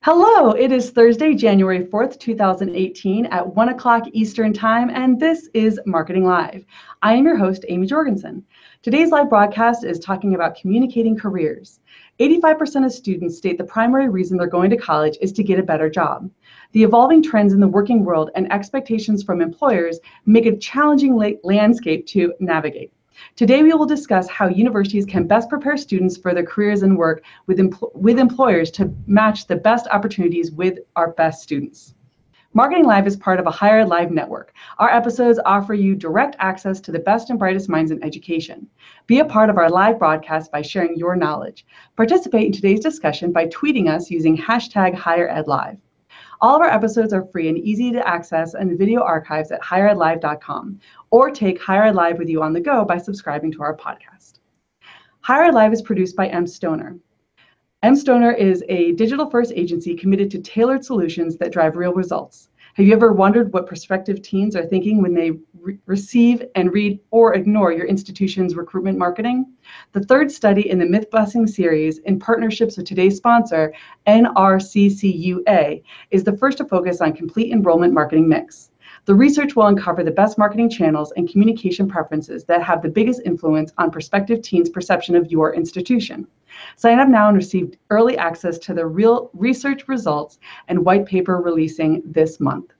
Hello, it is Thursday, January 4th, 2018 at 1 o'clock Eastern Time, and this is Marketing Live. I am your host, Amy Jorgensen. Today's live broadcast is talking about communicating careers. 85% of students state the primary reason they're going to college is to get a better job. The evolving trends in the working world and expectations from employers make it a challenging landscape to navigate. Today, we will discuss how universities can best prepare students for their careers and work with employers to match the best opportunities with our best students. Marketing Live is part of a Higher Ed Live network. Our episodes offer you direct access to the best and brightest minds in education. Be a part of our live broadcast by sharing your knowledge. Participate in today's discussion by tweeting us using hashtag HigherEdLive. All of our episodes are free and easy to access in the video archives at higheredlive.com, or take Higher Ed Live with you on the go by subscribing to our podcast. Higher Ed Live is produced by M. Stoner. M. Stoner is a digital-first agency committed to tailored solutions that drive real results. Have you ever wondered what prospective teens are thinking when they receive and read or ignore your institution's recruitment marketing? The third study in the Myth-Busting series, in partnerships with today's sponsor, NRCCUA, is the first to focus on complete enrollment marketing mix. The research will uncover the best marketing channels and communication preferences that have the biggest influence on prospective teens' perception of your institution. Sign up now and receive early access to the real research results and white paper releasing this month.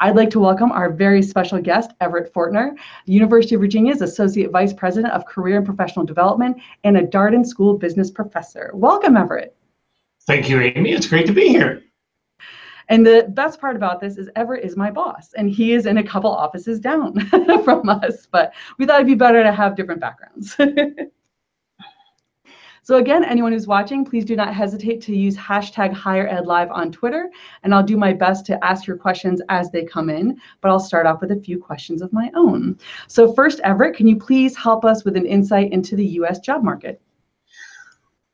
I'd like to welcome our very special guest, Everette Fortner, the University of Virginia's Associate Vice President of Career and Professional Development and a Darden School of Business professor. Welcome, Everette. Thank you, Amy. It's great to be here. And the best part about this is Everette is my boss, and he is in a couple offices down from us, but we thought it'd be better to have different backgrounds. So again, anyone who's watching, please do not hesitate to use hashtag HigherEdLive on Twitter, and I'll do my best to ask your questions as they come in, but I'll start off with a few questions of my own. So first, Everette, can you please help us with an insight into the U.S. job market?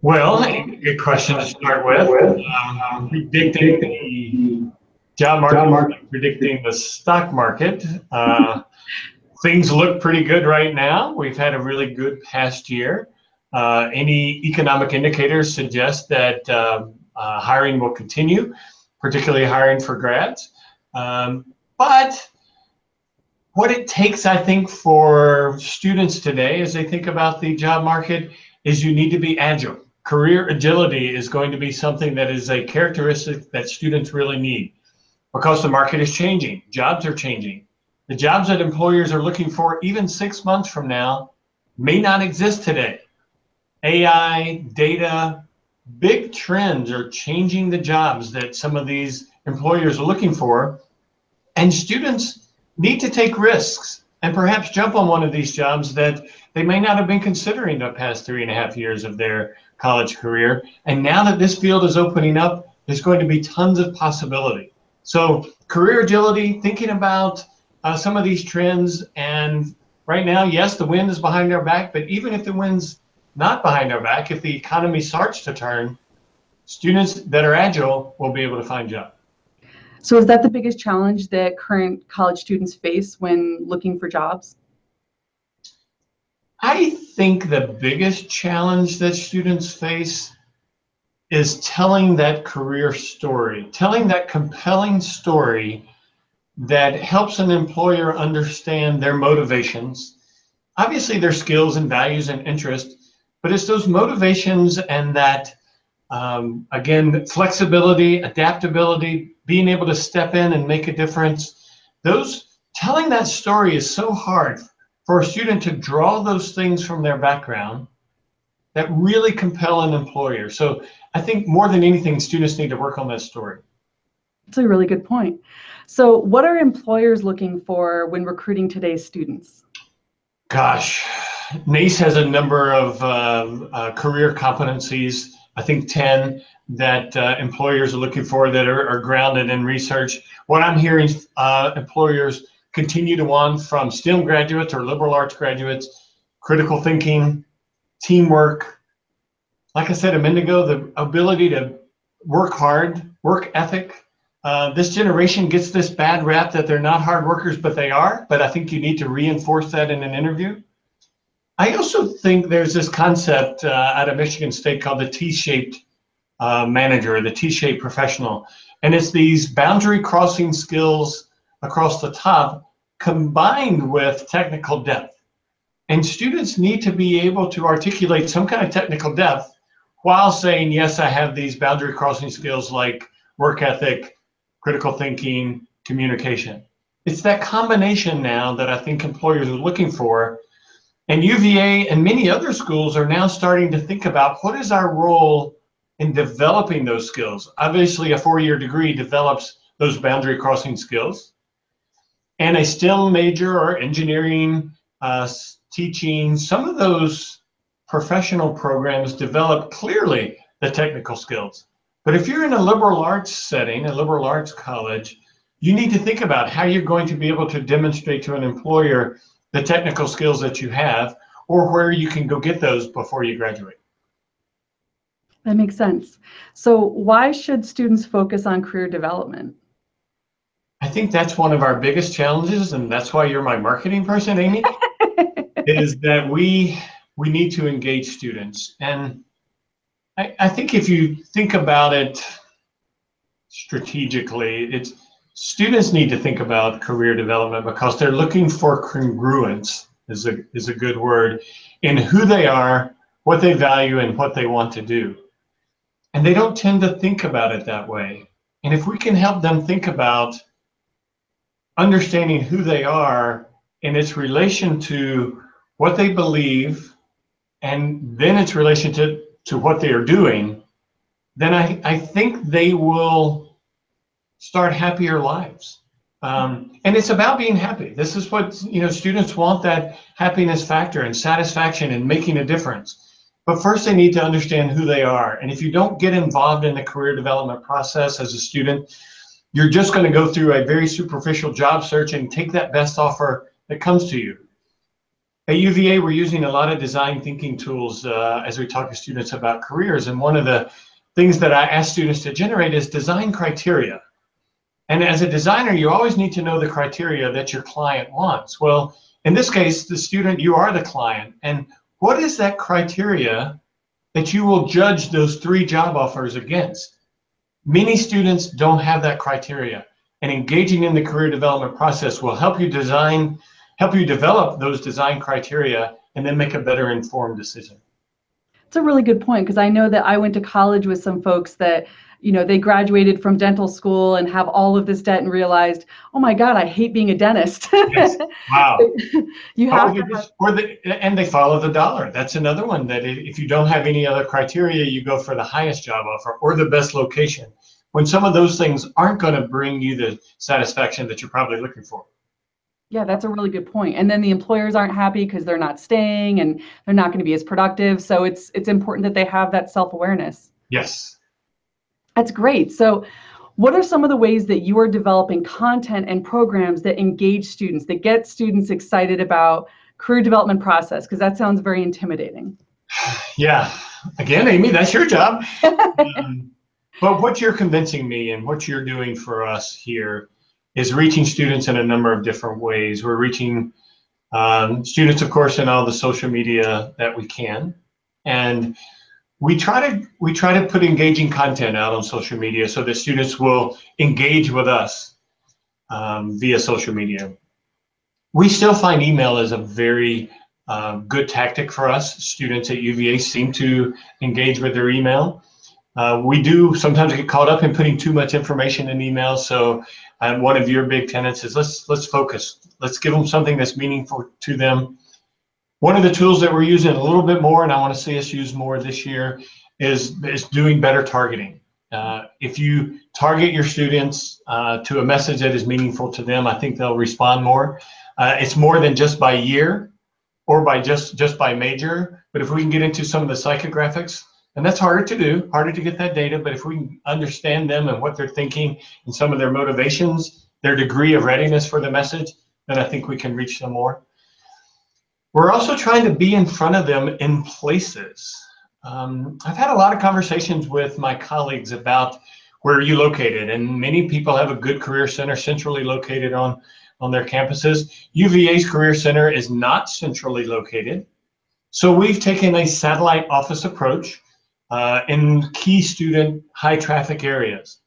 Well, good question to start with. Predicting the job market, predicting the stock market. Things look pretty good right now. We've had a really good past year. Any economic indicators suggest that hiring will continue, particularly hiring for grads. But what it takes, I think, for students today as they think about the job market is you need to be agile. Career agility is going to be something that is a characteristic that students really need because the market is changing. Jobs are changing. The jobs that employers are looking for even 6 months from now may not exist today. AI, data, big trends are changing the jobs that some of these employers are looking for, and students need to take risks and perhaps jump on one of these jobs that they may not have been considering the past 3.5 years of their college career. And now that this field is opening up, there's going to be tons of possibility. So career agility, thinking about some of these trends, and right now, yes, the wind is behind our back, but even if the wind's not behind our back, if the economy starts to turn, students that are agile will be able to find jobs. So is that the biggest challenge that current college students face when looking for jobs? I think the biggest challenge that students face is telling that career story, telling that compelling story that helps an employer understand their motivations, obviously their skills and values and interests, but it's those motivations and that, again, flexibility, adaptability, being able to step in and make a difference. Telling that story is so hard for a student to draw those things from their background that really compel an employer. So I think more than anything, students need to work on that story. That's a really good point. So what are employers looking for when recruiting today's students? Gosh, NACE has a number of career competencies, I think 10, that employers are looking for that are grounded in research. What I'm hearing employers continue to want from STEM graduates or liberal arts graduates: critical thinking, teamwork. Like I said a minute ago, the ability to work hard, work ethic. This generation gets this bad rap that they're not hard workers, but they are. But I think you need to reinforce that in an interview. I also think there's this concept out of Michigan State called the T-shaped manager, the T-shaped professional. And it's these boundary crossing skills across the top combined with technical depth. And students need to be able to articulate some kind of technical depth while saying, yes, I have these boundary crossing skills like work ethic, critical thinking, communication. It's that combination now that I think employers are looking for. And UVA and many other schools are now starting to think about what is our role in developing those skills. Obviously, a 4-year degree develops those boundary crossing skills. And a STEM major or engineering, teaching, some of those professional programs develop clearly the technical skills. But if you're in a liberal arts setting, a liberal arts college, you need to think about how you're going to be able to demonstrate to an employer the technical skills that you have, or where you can go get those before you graduate. That makes sense. So why should students focus on career development? I think that's one of our biggest challenges, and that's why you're my marketing person, Amy, is that we need to engage students. And I think if you think about it strategically, it's students need to think about career development because they're looking for congruence, is a good word, in who they are, what they value, and what they want to do. And they don't tend to think about it that way. And if we can help them think about understanding who they are in its relation to what they believe, and then its relation to what they are doing, then I think they will start happier lives. And it's about being happy. This is what, students want, that happiness factor and satisfaction and making a difference. But first they need to understand who they are. And if you don't get involved in the career development process as a student, you're just going to go through a very superficial job search and take that best offer that comes to you. At UVA, we're using a lot of design thinking tools as we talk to students about careers. And one of the things that I ask students to generate is design criteria. And as a designer, you always need to know the criteria that your client wants. Well, in this case, the student, you are the client. And what is that criteria that you will judge those 3 job offers against? Many students don't have that criteria. And engaging in the career development process will help you develop those design criteria and then make a better informed decision. It's a really good point, because I know that I went to college with some folks that, they graduated from dental school and have all of this debt and realized, oh my God, I hate being a dentist. Yes. Wow. You have and they follow the dollar. That's another one, that if you don't have any other criteria, you go for the highest job offer or the best location, when some of those things aren't going to bring you the satisfaction that you're probably looking for. Yeah, that's a really good point. And then the employers aren't happy because they're not staying and they're not going to be as productive. So it's important that they have that self-awareness. Yes. That's great. So what are some of the ways that you are developing content and programs that engage students, that get students excited about career development process? Because that sounds very intimidating. Yeah. Again, Amy, that's your job. But what you're convincing me and what you're doing for us here is reaching students in a number of different ways. We're reaching students, of course, in all the social media that we can. And we try to put engaging content out on social media so that students will engage with us via social media. We still find email as a very good tactic for us. Students at UVA seem to engage with their email. We do sometimes get caught up in putting too much information in email. So one of your big tenets is let's focus. Let's give them something that's meaningful to them. One of the tools that we're using a little bit more, and I want to see us use more this year, is doing better targeting. If you target your students to a message that is meaningful to them, I think they'll respond more. It's more than just by year or by just by major, but if we can get into some of the psychographics, and that's harder to do, harder to get that data, but if we can understand them and what they're thinking and some of their motivations, their degree of readiness for the message, then I think we can reach them more. We're also trying to be in front of them in places. I've had a lot of conversations with my colleagues about where are you located, and many people have a good career center centrally located on their campuses. UVA's Career Center is not centrally located. So we've taken a satellite office approach in key student high traffic areas.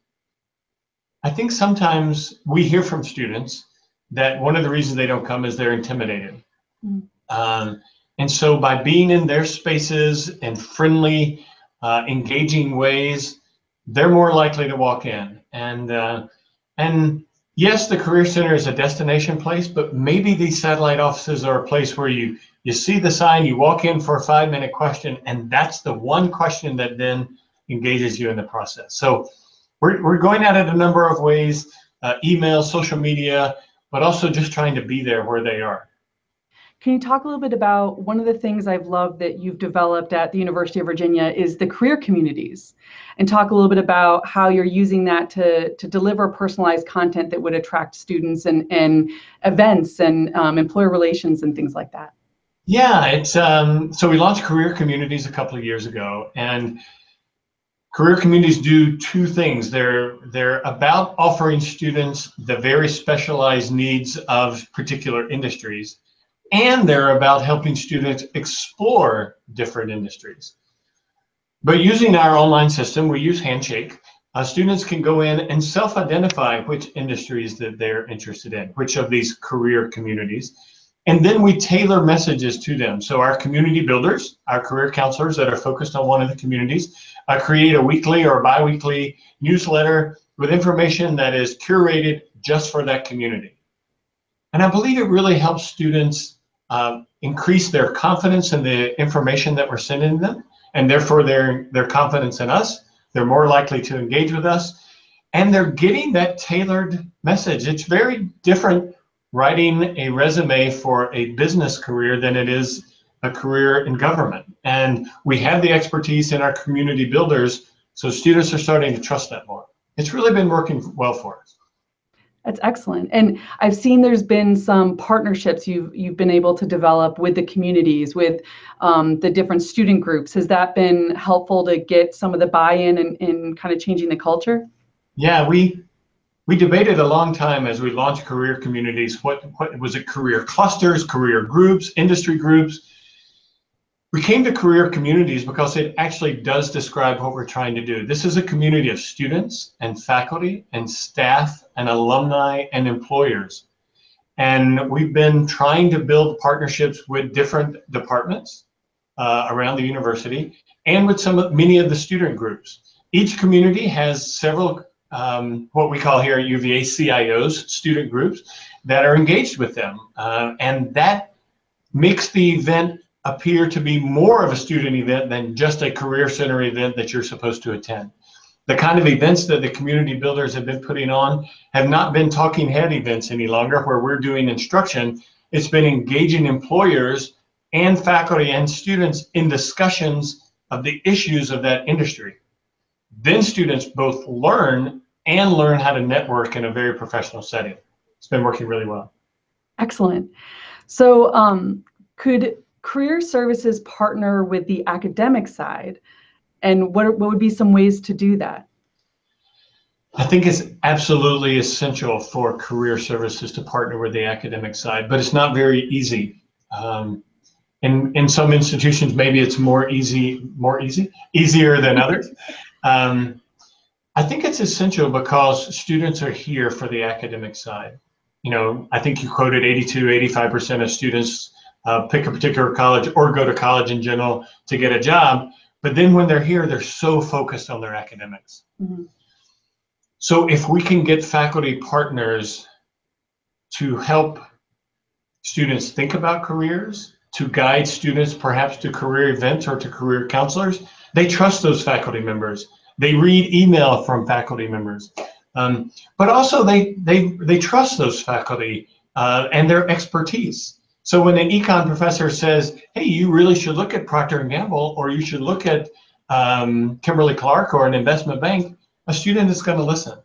I think sometimes we hear from students that one of the reasons they don't come is they're intimidated. Mm. And so by being in their spaces in friendly, engaging ways, they're more likely to walk in. And yes, the Career Center is a destination place, but maybe these satellite offices are a place where you see the sign, you walk in for a 5-minute question, and that's the one question that then engages you in the process. So we're going at it a number of ways, email, social media, but also just trying to be there where they are. Can you talk a little bit about one of the things I've loved that you've developed at the University of Virginia is the career communities, and talk a little bit about how you're using that to deliver personalized content that would attract students and events and employer relations and things like that? Yeah, it's so we launched career communities a couple of years ago, and career communities do two things. They're about offering students the very specialized needs of particular industries, and they're about helping students explore different industries. But using our online system, we use Handshake. Students can go in and self-identify which industries that they're interested in, which of these career communities. And then we tailor messages to them. So our community builders, our career counselors that are focused on one of the communities, create a weekly or bi-weekly newsletter with information that is curated just for that community. And I believe it really helps students increase their confidence in the information that we're sending them, and therefore their confidence in us. They're more likely to engage with us, and they're getting that tailored message. It's very different writing a resume for a business career than it is a career in government. And we have the expertise in our community builders, so students are starting to trust that more. It's really been working well for us. That's excellent. And I've seen there's been some partnerships you've been able to develop with the communities, with the different student groups. Has that been helpful to get some of the buy-in and kind of changing the culture? Yeah, we debated a long time as we launched career communities. What was it? Career clusters, career groups, industry groups. We came to career communities because it actually does describe what we're trying to do. This is a community of students and faculty and staff and alumni and employers. And we've been trying to build partnerships with different departments around the university and with many of the student groups. Each community has several what we call here at UVA CIOs, student groups, that are engaged with them. And that makes the event appear to be more of a student event than just a career center event that you're supposed to attend. The kind of events that the community builders have been putting on have not been talking head events any longer where we're doing instruction. It's been engaging employers and faculty and students in discussions of the issues of that industry. Then students both learn how to network in a very professional setting. It's been working really well. Excellent. So could career services partner with the academic side, and what would be some ways to do that? I think it's absolutely essential for career services to partner with the academic side, but it's not very easy. In some institutions, maybe it's easier than others. I think it's essential because students are here for the academic side. You know, I think you quoted 85% of students pick a particular college or go to college in general to get a job. But then when they're here, they're so focused on their academics. Mm-hmm. So if we can get faculty partners to help students think about careers, to guide students perhaps to career events or to career counselors, they trust those faculty members. They read email from faculty members. But also they trust those faculty and their expertise. So when an econ professor says, hey, you really should look at Procter & Gamble, or you should look at Kimberly-Clark or an investment bank, a student is going to listen.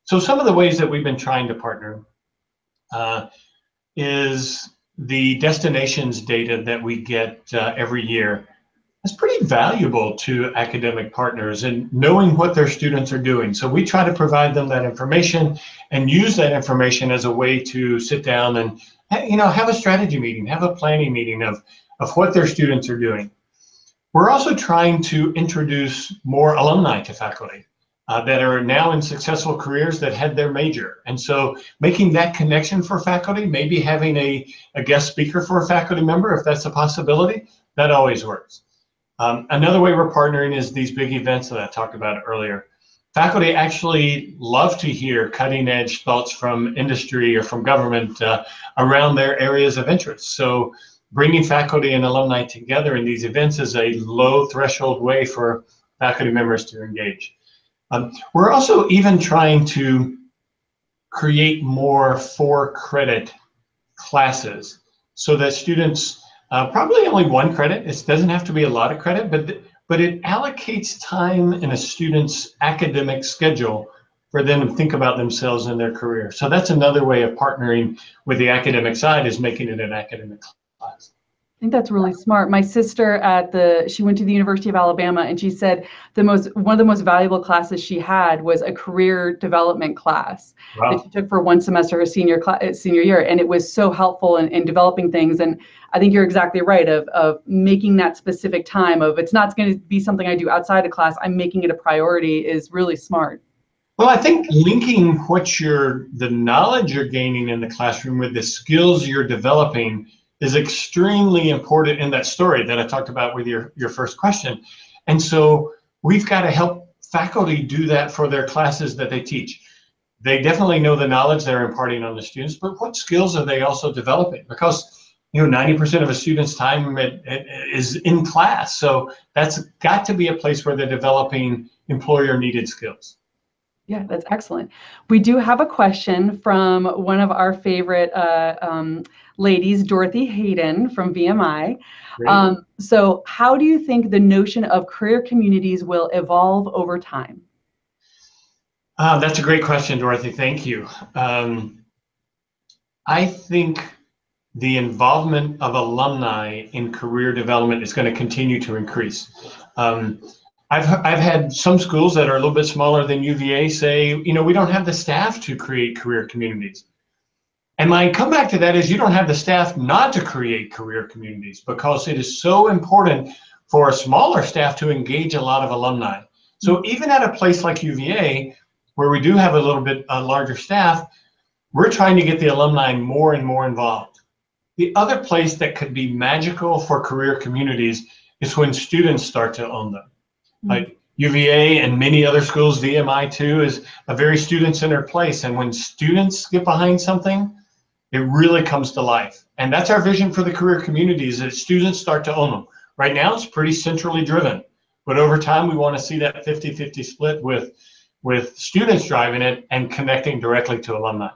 So some of the ways that we've been trying to partner is the destinations data that we get every year. It's pretty valuable to academic partners in knowing what their students are doing. So we try to provide them that information and use that information as a way to sit down and have a strategy meeting, have a planning meeting of what their students are doing. We're also trying to introduce more alumni to faculty that are now in successful careers that had their major. And so making that connection for faculty, maybe having a guest speaker for a faculty member, if that's a possibility, that always works. Another way we're partnering is these big events that I talked about earlier. Faculty actually love to hear cutting edge thoughts from industry or from government around their areas of interest. So bringing faculty and alumni together in these events is a low threshold way for faculty members to engage. We're also even trying to create more for-credit classes so that students, probably only one credit, it doesn't have to be a lot of credit, but it allocates time in a student's academic schedule for them to think about themselves and their career. So that's another way of partnering with the academic side, is making it an academic class. I think that's really smart. My sister she went to the University of Alabama, and she said one of the most valuable classes she had was a career development class. Wow. That she took for one semester her senior year, and it was so helpful in developing things. And I think you're exactly right of making that specific time of, it's not going to be something I do outside of class, I'm making it a priority, is really smart. Well, I think linking the knowledge you're gaining in the classroom with the skills you're developing is extremely important in that story that I talked about with your first question. And so we've got to help faculty do that for their classes that they teach. They definitely know the knowledge they're imparting on the students, but what skills are they also developing? Because 90% of a student's time is in class. So that's got to be a place where they're developing employer-needed skills. Yeah, that's excellent. We do have a question from one of our favorite ladies, Dorothy Hayden from VMI. So how do you think the notion of career communities will evolve over time? That's a great question, Dorothy. Thank you. I think the involvement of alumni in career development is going to continue to increase. I've had some schools that are a little bit smaller than UVA say, we don't have the staff to create career communities. And my comeback to that is, you don't have the staff not to create career communities, because it is so important for a smaller staff to engage a lot of alumni. So even at a place like UVA, where we do have a little bit larger staff, we're trying to get the alumni more and more involved. The other place that could be magical for career communities is when students start to own them. Like UVA and many other schools, VMI too, is a very student-centered place. And when students get behind something, it really comes to life. And that's our vision for the career communities, that students start to own them. Right now, it's pretty centrally driven. But over time, we want to see that 50-50 split with students driving it and connecting directly to alumni.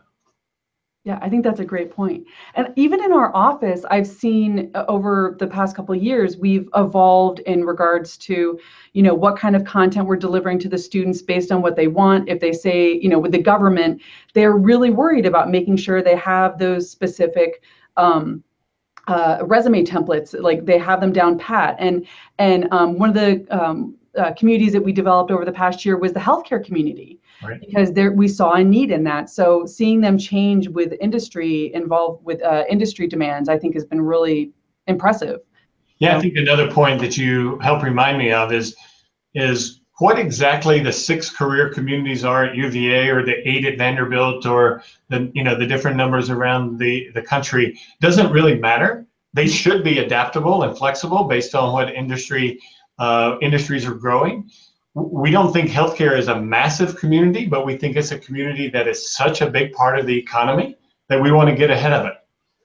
Yeah, I think that's a great point. And even in our office, I've seen over the past couple of years, we've evolved in regards to, what kind of content we're delivering to the students based on what they want. If they say, with the government, they're really worried about making sure they have those specific resume templates, like they have them down pat. And one of the communities that we developed over the past year was the healthcare community. Right. Because we saw a need in that. So seeing them change with industry involved with industry demands, I think has been really impressive. Yeah, I think another point that you help remind me of is what exactly the 6 career communities are at UVA, or the 8 at Vanderbilt, or the different numbers around the country doesn't really matter. They should be adaptable and flexible based on what industries are growing. We don't think healthcare is a massive community, but we think it's a community that is such a big part of the economy that we want to get ahead of it.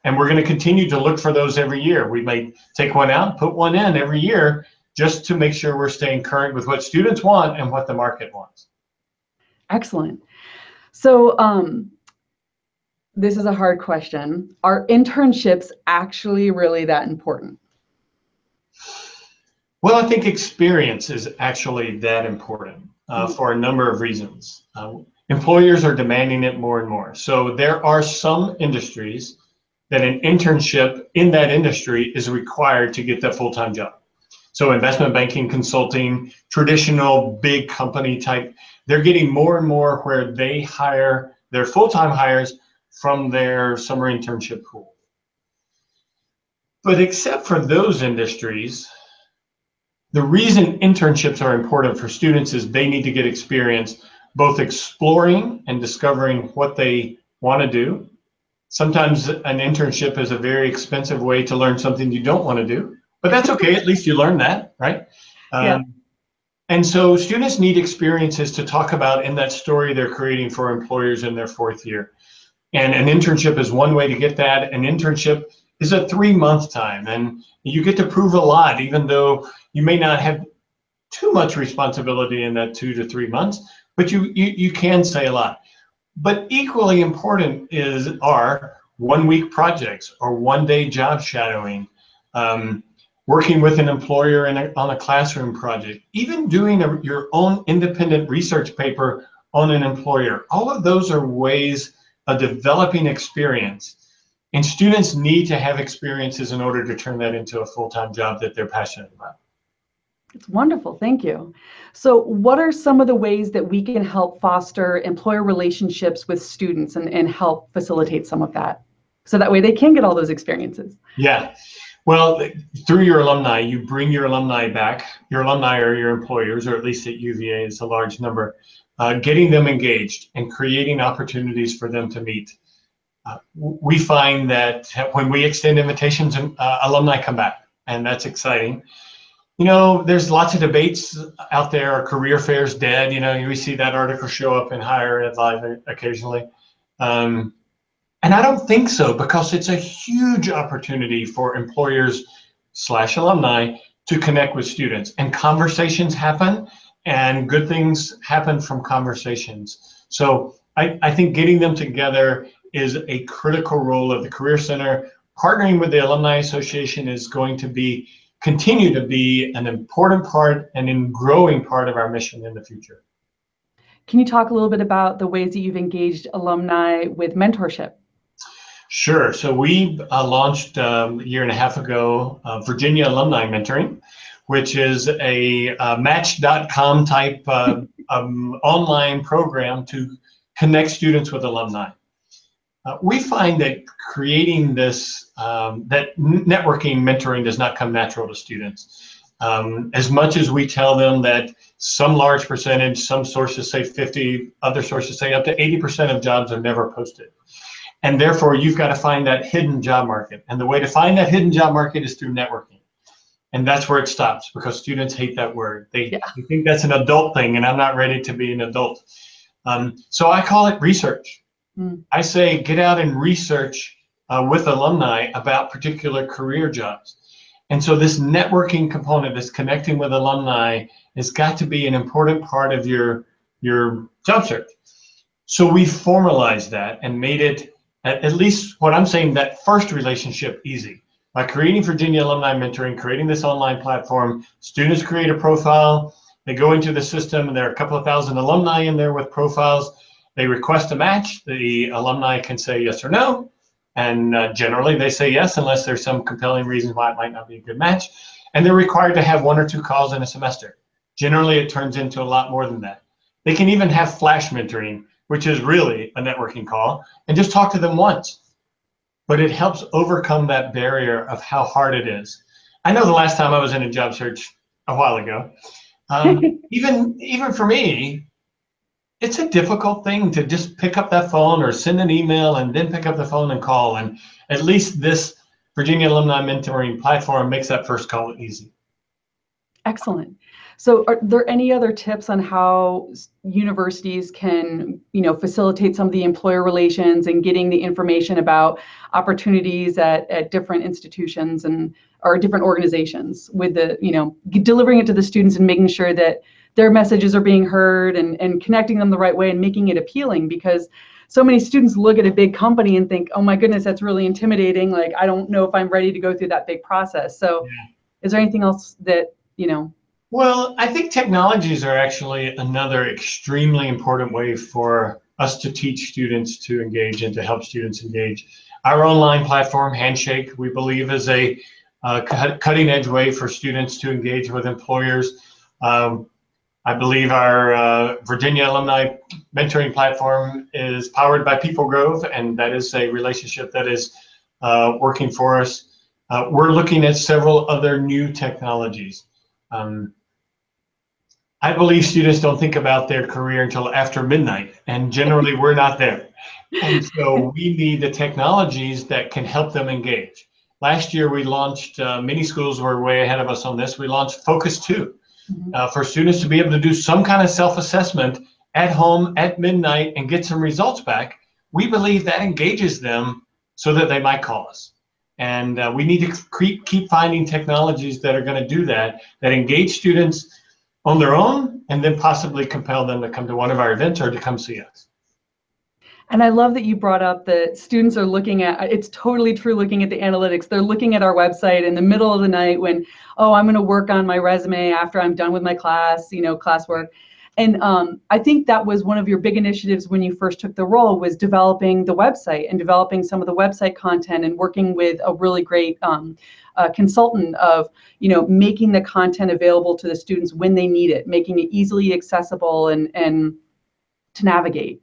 And we're going to continue to look for those every year. We may take one out, put one in every year, just to make sure we're staying current with what students want and what the market wants. Excellent. So this is a hard question. Are internships actually really that important? Well, I think experience is actually that important for a number of reasons. Employers are demanding it more and more. So there are some industries that an internship in that industry is required to get that full-time job. So investment banking, consulting, traditional big company type, they're getting more and more where they hire their full-time hires from their summer internship pool. But except for those industries, The reason internships are important for students is they need to get experience both exploring and discovering what they want to do. Sometimes an internship is a very expensive way to learn something you don't want to do, but that's okay. At least you learn that, right? Yeah. And so students need experiences to talk about in that story they're creating for employers in their fourth year. And an internship is one way to get that. An internship is a 3-month time, and you get to prove a lot, even though you may not have too much responsibility in that 2 to 3 months, but you can say a lot. But equally important are 1-week projects or 1-day job shadowing, working with an employer on a classroom project, even doing your own independent research paper on an employer. All of those are ways of developing experience. And students need to have experiences in order to turn that into a full-time job that they're passionate about. It's wonderful. Thank you. So what are some of the ways that we can help foster employer relationships with students and help facilitate some of that? So that way they can get all those experiences. Yeah. Well, through your alumni, you bring your alumni back. Your alumni are your employers, or at least at UVA is a large number. Getting them engaged and creating opportunities for them to meet. We find that when we extend invitations, alumni come back, and that's exciting. You know, there's lots of debates out there. Are career fairs dead? You know, we see that article show up in Higher Ed Live occasionally. And I don't think so, because it's a huge opportunity for employers/alumni to connect with students, and conversations happen, and good things happen from conversations. So I think getting them together is a critical role of the Career Center. Partnering with the Alumni Association is going to continue to be an important part and a growing part of our mission in the future. Can you talk a little bit about the ways that you've engaged alumni with mentorship? Sure. So we launched a year and a half ago Virginia Alumni Mentoring, which is a Match.com type online program to connect students with alumni. We find that creating this, that networking mentoring does not come natural to students. As much as we tell them that some large percentage, some sources say 50, other sources say up to 80% of jobs are never posted. And therefore, you've got to find that hidden job market. And the way to find that hidden job market is through networking. And that's where it stops, because students hate that word. They think that's an adult thing, and I'm not ready to be an adult. So I call it research. I say get out and research with alumni about particular career jobs. And so this networking component, this connecting with alumni, has got to be an important part of your job search. So we formalized that and made it, at least what I'm saying, that first relationship easy. By creating Virginia Alumni Mentoring, creating this online platform, students create a profile, they go into the system, and there are a couple of thousand alumni in there with profiles. They request a match. The alumni can say yes or no, and generally they say yes, unless there's some compelling reason why it might not be a good match. And they're required to have 1 or 2 calls in a semester. Generally, it turns into a lot more than that. They can even have flash mentoring, which is really a networking call, and just talk to them once. But it helps overcome that barrier of how hard it is. I know the last time I was in a job search a while ago, even for me, it's a difficult thing to just pick up that phone or send an email and then pick up the phone and call. And at least this Virginia Alumni Mentoring platform makes that first call easy. Excellent. So are there any other tips on how universities can, facilitate some of the employer relations and getting the information about opportunities at different institutions or different organizations with the, delivering it to the students and making sure that their messages are being heard and connecting them the right way and making it appealing? Because so many students look at a big company and think, oh my goodness, that's really intimidating. Like, I don't know if I'm ready to go through that big process. So is there anything else that, Well, I think technologies are actually another extremely important way for us to teach students to engage and to help students engage. Our online platform, Handshake, we believe is a cutting edge way for students to engage with employers. I believe our Virginia Alumni Mentoring platform is powered by People Grove, and that is a relationship that is working for us. We're looking at several other new technologies. Um, I believe students don't think about their career until after midnight, and generally we're not there. And so we need the technologies that can help them engage. Last year we launched, many schools were way ahead of us on this, we launched Focus 2 for students to be able to do some kind of self-assessment at home at midnight and get some results back. We believe that engages them so that they might call us. And we need to keep finding technologies that are going to do that, that engage students on their own, and then possibly compel them to come to one of our events or to come see us. And I love that you brought up that students are looking at, it's totally true, looking at the analytics. They're looking at our website in the middle of the night when, oh, I'm going to work on my resume after I'm done with my class, classwork. And I think that was one of your big initiatives when you first took the role, was developing the website and developing some of the website content and working with a really great consultant of, making the content available to the students when they need it, making it easily accessible and to navigate.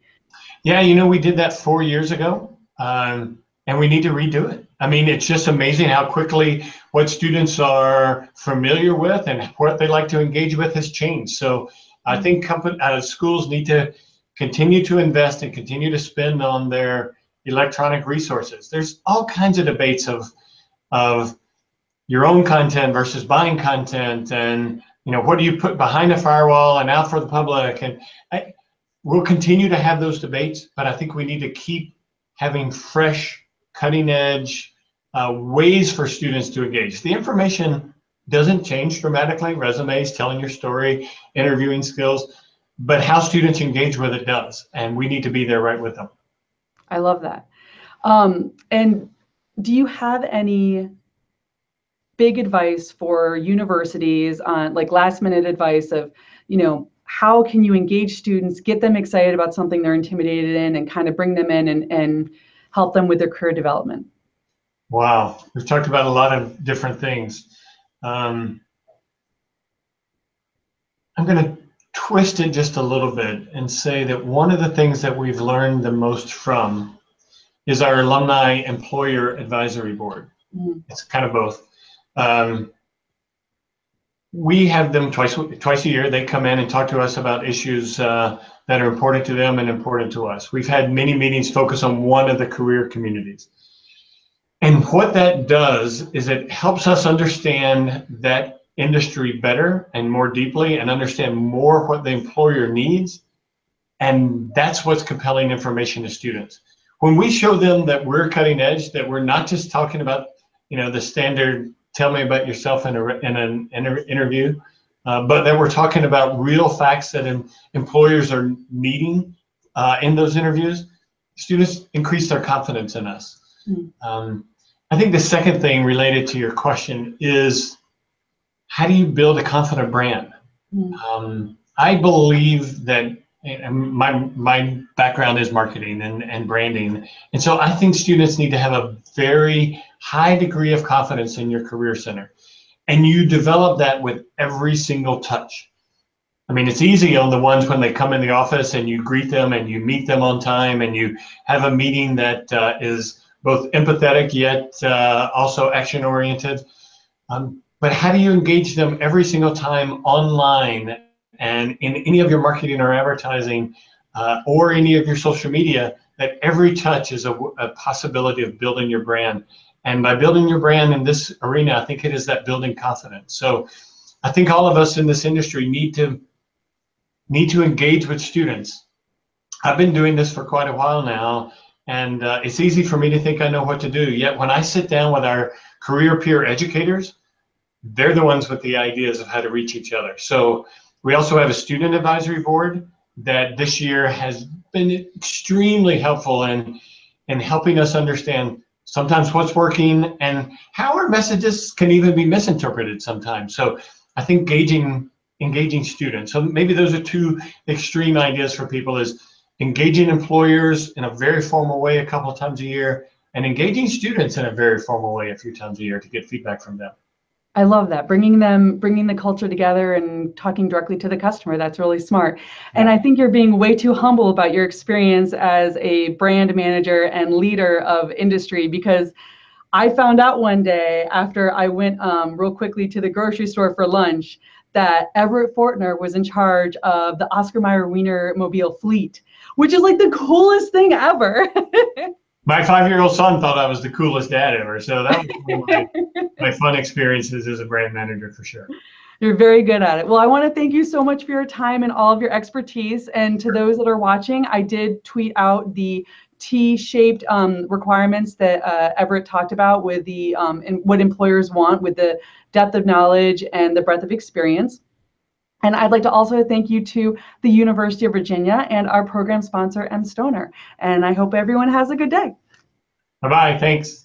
Yeah, we did that 4 years ago, and we need to redo it. I mean, it's just amazing how quickly what students are familiar with and what they like to engage with has changed. So I think schools need to continue to invest and continue to spend on their electronic resources. There's all kinds of debates of your own content versus buying content, and what do you put behind a firewall and out for the public, and we'll continue to have those debates, but I think we need to keep having fresh, cutting edge ways for students to engage. The information doesn't change dramatically, resumes, telling your story, interviewing skills, but how students engage with it does, and we need to be there right with them. I love that. And do you have any big advice for universities on, like, last minute advice of, how can you engage students, get them excited about something they're intimidated in, and kind of bring them in and help them with their career development? Wow, we've talked about a lot of different things. I'm going to twist it just a little bit and say that one of the things that we've learned the most from is our alumni employer advisory board. It's kind of both. We have them twice a year. They come in and talk to us about issues that are important to them and important to us. We've had many meetings focus on one of the career communities. And what that does is it helps us understand that industry better and more deeply, and understand more what the employer needs. And that's what's compelling information to students. When we show them that we're cutting edge, that we're not just talking about, the standard tell me about yourself in an interview, but that we're talking about real facts that employers are needing in those interviews, students increase their confidence in us. I think the second thing related to your question is, how do you build a confident brand? I believe that, and my background is marketing and branding, and so I think students need to have a very high degree of confidence in your career center, and you develop that with every single touch. I mean, it's easy on the ones when they come in the office and you greet them and you meet them on time and you have a meeting that is both empathetic yet also action oriented. But how do you engage them every single time online and in any of your marketing or advertising or any of your social media, that every touch is a possibility of building your brand? And by building your brand in this arena, I think it is that building confidence. So I think all of us in this industry need to engage with students. I've been doing this for quite a while now, and it's easy for me to think I know what to do. Yet when I sit down with our career peer educators, they're the ones with the ideas of how to reach each other. So we also have a student advisory board that this year has been extremely helpful in helping us understand sometimes what's working and how our messages can even be misinterpreted sometimes. So I think engaging students. So maybe those are two extreme ideas for people: is engaging employers in a very formal way a couple of times a year, and engaging students in a very formal way a few times a year to get feedback from them. I love that, bringing the culture together and talking directly to the customer. That's really smart. And I think you're being way too humble about your experience as a brand manager and leader of industry, because I found out one day after I went real quickly to the grocery store for lunch that Everette Fortner was in charge of the Oscar Mayer Wienermobile fleet, which is like the coolest thing ever. My 5-year-old son thought I was the coolest dad ever. So that was one of my fun experiences as a brand manager for sure. You're very good at it. Well, I want to thank you so much for your time and all of your expertise. And to those that are watching, I did tweet out the T-shaped requirements that Everette talked about with the and what employers want with the depth of knowledge and the breadth of experience. And I'd like to also thank you to the University of Virginia and our program sponsor, M. Stoner. And I hope everyone has a good day. Bye-bye. Thanks.